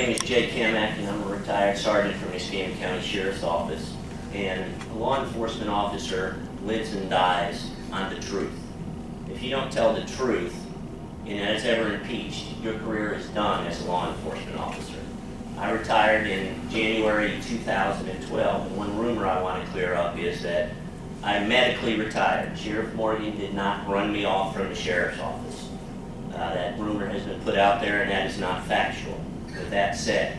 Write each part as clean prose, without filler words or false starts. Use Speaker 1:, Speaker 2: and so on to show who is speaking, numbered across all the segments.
Speaker 1: name is Jay Kamak, and I'm a retired sergeant from the Escambia County Sheriff's Office. And a law enforcement officer lives and dies on the truth. If you don't tell the truth, and that is ever impeached, your career is done as a law enforcement officer. I retired in January 2012, and one rumor I want to clear up is that I medically retired. Sheriff Morgan did not run me off from the sheriff's office. That rumor has been put out there, and that is not factual. With that said,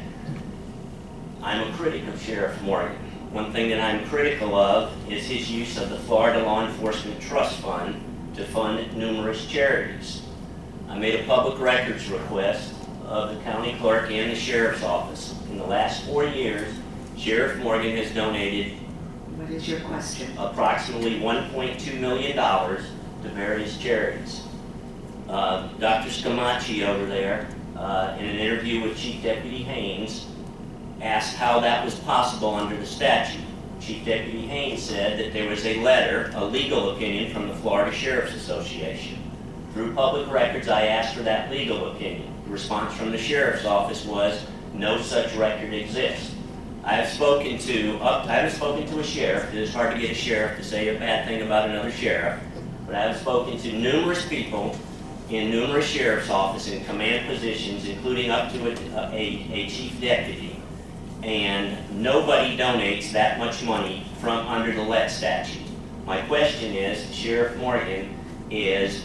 Speaker 1: I'm a critic of Sheriff Morgan. One thing that I'm critical of is his use of the Florida Law Enforcement Trust Fund to fund numerous charities. I made a public records request of the county clerk and the sheriff's office. In the last 4 years, Sheriff Morgan has donated,
Speaker 2: what is your question?
Speaker 1: Approximately $1.2 million to various charities. Dr. Scamacci over there, in an interview with Chief Deputy Haynes, asked how that was possible under the statute. Chief Deputy Haynes said that there was a letter, a legal opinion from the Florida Sheriff's Association. Through public records, I asked for that legal opinion. The response from the Sheriff's Office was, no such record exists. I haven't spoken to a sheriff. It is hard to get a sheriff to say a bad thing about another sheriff. But I have spoken to numerous people in numerous sheriff's offices in command positions, including up to a chief deputy. And nobody donates that much money from under the LET statute. My question is, Sheriff Morgan, is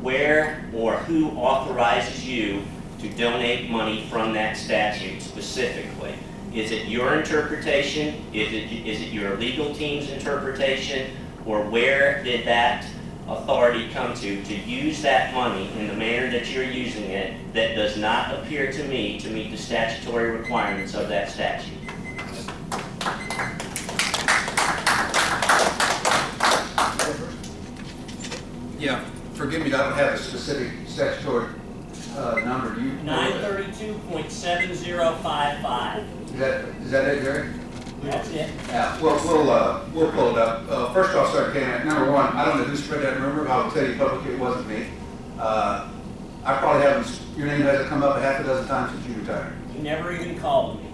Speaker 1: where or who authorizes you to donate money from that statute specifically? Is it your interpretation? Is it your legal team's interpretation? Or where did that authority come to use that money in the manner that you're using it that does not appear to me to meet the statutory requirements of that statute?
Speaker 3: Yeah, forgive me, I don't have a specific statutory number. Do you?
Speaker 1: 932.7055.
Speaker 3: Is that it, Jerry?
Speaker 1: That's it.
Speaker 3: Yeah, we'll pull it up. First off, Sergeant Kanak, number one, I don't know who spread that rumor, but I'll tell you publicly it wasn't me. I probably haven't, your name hasn't come up a half a dozen times since you retired.
Speaker 1: You never even called me.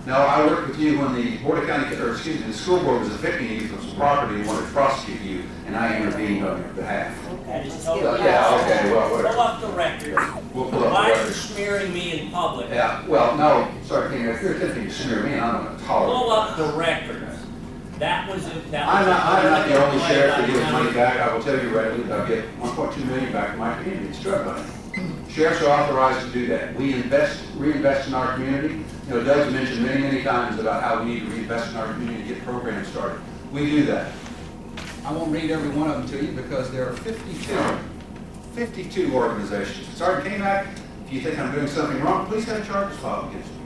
Speaker 3: No, I worked with you when the Board of County, or excuse me, the school board was evicting you from some property and wanted to prosecute you, and I intervened on your behalf.
Speaker 1: I just told you.
Speaker 3: Yeah, okay, well, whatever.
Speaker 1: Pull up the record.
Speaker 3: We'll pull up
Speaker 1: Why
Speaker 3: the
Speaker 1: are you
Speaker 3: record.
Speaker 1: smearing me in public?
Speaker 3: Yeah, well, no, Sergeant Kanak, if you're attempting to smear me, I'm going to tolerate
Speaker 1: Pull up
Speaker 3: that.
Speaker 1: the record. That was
Speaker 3: I'm not the only sheriff that gives money back. I will tell you readily that I get $1.2 million back from my community. It's drug money. Sheriffs are authorized to do that. We reinvest in our community. You know, Doug's mentioned many times about how we need to reinvest in our community to get programs started. We do that. I won't read every one of them to you because there are 52 organizations. Sergeant Kanak, if you think I'm doing something wrong, please have charges filed against me.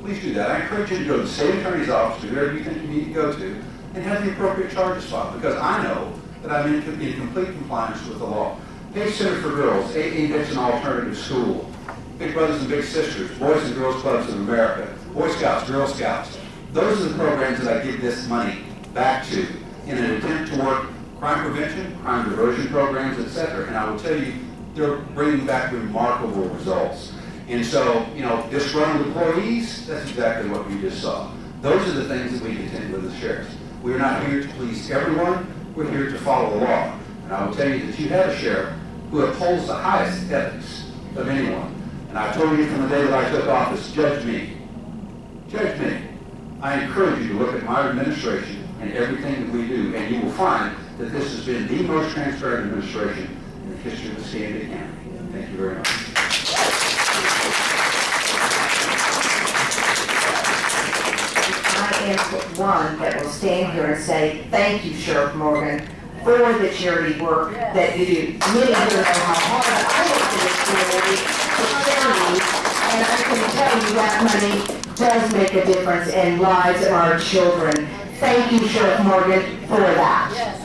Speaker 3: Please do that. I encourage you to go to the state attorney's office, to wherever you think you need to go to, and have the appropriate charges filed, because I know that I'm in complete compliance with the law. Page Center for Girls, AA Dixon Alternative School, Big Brothers and Big Sisters, Boys and Girls Clubs of America, Boy Scouts, Girl Scouts. Those are the programs that I give this money back to in an attempt to work crime prevention, crime diversion programs, etc. And I will tell you, they're bringing back remarkable results. And so, you know, disgruntled employees, that's exactly what we just saw. Those are the things that we contend with as sheriffs. We're not here to please everyone, we're here to follow the law. And I will tell you that you have a sheriff who upholds the highest ethics of anyone. And I told you from the day that I took office, judge me. Judge me. I encourage you to look at my administration and everything that we do, and you will find that this has been the most transparent administration in the history of Escambia County. Thank you very much.
Speaker 2: I am one that will stand here and say, thank you, Sheriff Morgan, for the charity work that you do. Many here know how hard I work for this community, for charities, and I can tell you that money does make a difference in lives of our children. Thank you, Sheriff Morgan, for that.
Speaker 4: Yes.